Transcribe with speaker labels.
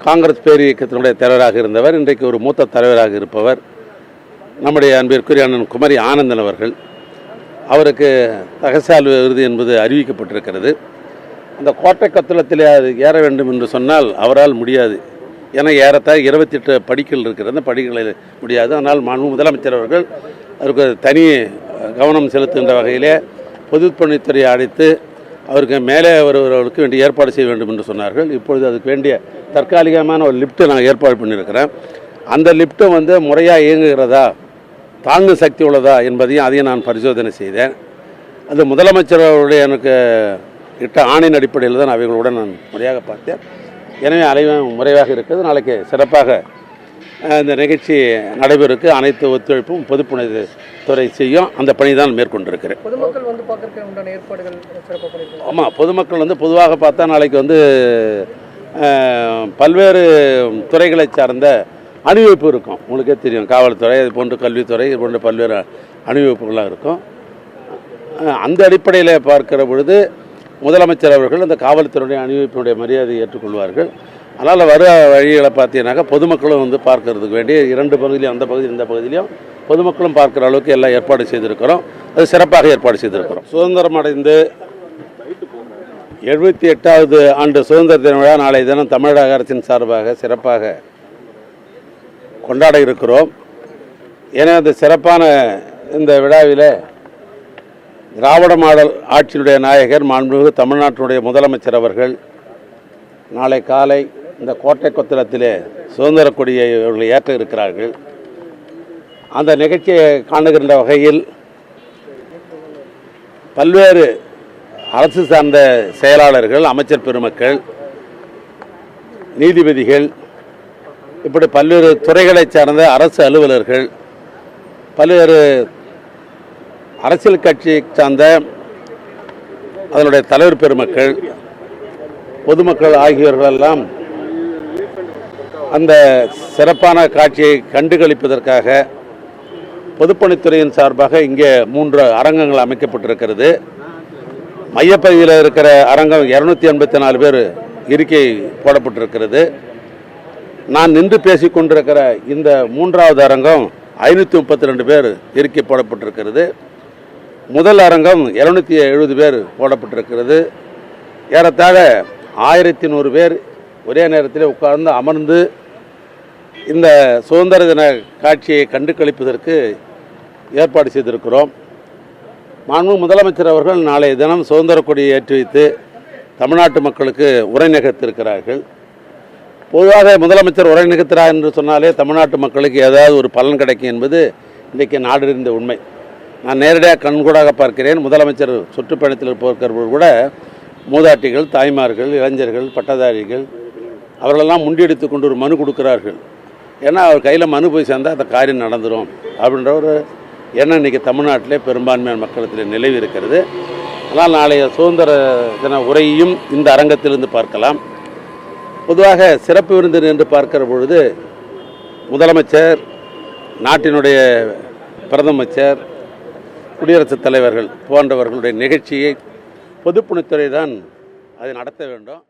Speaker 1: காங்கிரஸ் பேர் இயக்கத்தினுடைய தலைவராக இருந்தவர், இன்றைக்கு ஒரு மூத்த தலைவராக இருப்பவர் நம்முடைய அன்பிற்குரிய அண்ணன் குமரி ஆனந்தன் அவர்கள். அவருக்கு தகசால் விருது என்பது அறிவிக்கப்பட்டிருக்கிறது. அந்த கோட்டை கொத்தளத்தில் அது ஏற வேண்டும் என்று சொன்னால் அவரால் முடியாது. ஏன்னா ஏறத்தாழ 28 படிகள் இருக்கிறது, அந்த படிகளில் முடியாது. ஆனால் மாண்பு முதலமைச்சர் அவர்கள் அவருக்கு தனி கவனம் செலுத்துகின்ற வகையிலே பொதுப்பணித்துறையை அழைத்து அவருக்கு மேலே வருவர்களுக்கு வேண்டிய ஏற்பாடு செய்ய வேண்டும் என்று சொன்னார்கள். இப்பொழுது அதுக்கு வேண்டிய தற்காலிகமான ஒரு லிஃப்ட்டு நாங்கள் ஏற்பாடு பண்ணியிருக்கிறேன். அந்த லிஃப்ட்டும் முறையாக இயங்குகிறதா, தாங்கு சக்தி உள்ளதா என்பதையும் அதையும் நான் பரிசோதனை செய்தேன். அது முதலமைச்சர் அவருடைய எனக்கு இட்ட ஆணையின் அடிப்படையில் தான் அவைகளுடன் நான் முறையாக பார்த்தேன். எனவே அனைவரும் முறையாக இருக்கிறது. நாளைக்கு சிறப்பாக இந்த நிகழ்ச்சி நடைபெறுக்கு அனைத்து ஒத்துழைப்பும் பொதுப்பணித்துறை செய்யும். அந்த பணி தான் மேற்கொண்டிருக்கிறேன்.
Speaker 2: பொதுமக்கள் பார்க்கறதுக்கு உண்டான ஏற்பாடுகள் சிறப்பாக பண்ணிருக்கோம்.
Speaker 1: ஆமாம், பொதுமக்கள் பொதுவாக பார்த்தா நாளைக்கு பல்வேறு துறைகளை சார்ந்த அணிவகுப்பு இருக்கும். உங்களுக்கே தெரியும், காவல்துறை, இது போன்ற கல்வித்துறை, இது போன்ற பல்வேறு அணிவகுப்புகளாக இருக்கும். அந்த அடிப்படையில் பார்க்கிற பொழுது முதலமைச்சர் அவர்கள் அந்த காவல்துறையுடைய அணிவகுப்பினுடைய மரியாதையை ஏற்றுக்கொள்வார்கள். அதனால் வர வழிகளை பார்த்தீங்கன்னாக்கா பொதுமக்களும் பார்க்கறதுக்கு வேண்டிய 2 பகுதியிலையும், அந்த பகுதியில் இந்த பகுதியிலையும் பொதுமக்களும் பார்க்குற அளவுக்கு எல்லாம் ஏற்பாடு செய்திருக்கிறோம். அது சிறப்பாக ஏற்பாடு செய்திருக்கிறோம். சுதந்திரம் அடைந்து 78வது ஆண்டு சுதந்திர தின விழா நாளைய தினம் தமிழக அரசின் சார்பாக சிறப்பாக கொண்டாட இருக்கிறோம். ஏன்னா அந்த சிறப்பான இந்த விழாவில் திராவிட மாடல் ஆட்சியினுடைய நாயகர் மாண்புமிகு தமிழ்நாட்டினுடைய முதலமைச்சர் அவர்கள் நாளை காலை இந்த கோட்டை கொத்தளத்திலே சுதந்திர கொடியை அவர்கள் ஏற்ற இருக்கிறார்கள். அந்த நிகழ்ச்சியை காணுகின்ற வகையில் பல்வேறு அரசு சார்ந்த செயலாளர்கள், அமைச்சர் பெருமக்கள், நீதிபதிகள், இப்படி பல்வேறு துறைகளை சார்ந்த அரசு அலுவலர்கள், பல்வேறு அரசியல் கட்சி சார்ந்த அதனுடைய தலைவர் பெருமக்கள், பொதுமக்கள் ஆகியோர்களெல்லாம் அந்த சிறப்பான காட்சியை கண்டுகளிப்பதற்காக பொதுப்பணித்துறையின் சார்பாக இங்கே 3 அரங்கங்கள் அமைக்கப்பட்டிருக்கிறது. மையப்பகுதியில் இருக்கிற அரங்கம் 284 பேர் இருக்கை போடப்பட்டிருக்கிறது. நான் நின்று பேசிக் கொண்டிருக்கிற இந்த 3வது அரங்கம் 532 பேர் இருக்கை போடப்பட்டிருக்கிறது. முதல் அரங்கம் 270 பேர் போடப்பட்டிருக்கிறது. ஏறத்தாழ 1100 பேர் ஒரே நேரத்தில் உட்கார்ந்து அமர்ந்து இந்த சுதந்திர தின காட்சியை கண்டு கழிப்பதற்கு ஏற்பாடு செய்திருக்கிறோம். மாண்பு முதலமைச்சர் அவர்கள் நாளைய தினம் சுதந்திர கொடியை ஏற்றி வைத்து தமிழ்நாட்டு மக்களுக்கு உரை நிகழ்த்திருக்கிறார்கள். பொதுவாக முதலமைச்சர் உரை நிகழ்த்துகிறார் என்று சொன்னாலே தமிழ்நாட்டு மக்களுக்கு ஏதாவது ஒரு பலன் கிடைக்கும் என்பது இன்றைக்கு நாடறிந்த உண்மை. நான் நேரடியாக கண்கூடாக பார்க்கிறேன். முதலமைச்சர் சுற்றுப்பயணத்தில் போகிறவர்கள் கூட மூதாட்டிகள், தாய்மார்கள், இளைஞர்கள், பட்டதாரிகள் அவர்களெல்லாம் முண்டியடித்து கொண்டு ஒரு மனு கொடுக்கிறார்கள். ஏன்னா அவர் கையில் மனு போய் சேர்ந்தால் அந்த காரியம் நடந்துடும் அப்படின்ற ஒரு எண்ணம் இன்றைக்கி தமிழ்நாட்டிலே பெரும்பான்மையான மக்களத்தில் நிலவி இருக்கிறது. ஆனால் நாளைய சுதந்திர தின உரையையும் இந்த அரங்கத்திலிருந்து பார்க்கலாம். பொதுவாக சிறப்பு விருந்தினர் என்று பார்க்கிற பொழுது முதலமைச்சர், நாட்டினுடைய பிரதமர், குடியரசுத் தலைவர்கள் போன்றவர்களுடைய நிகழ்ச்சியை பொதுப்பணித்துறை தான் அதை நடத்த வேண்டும்.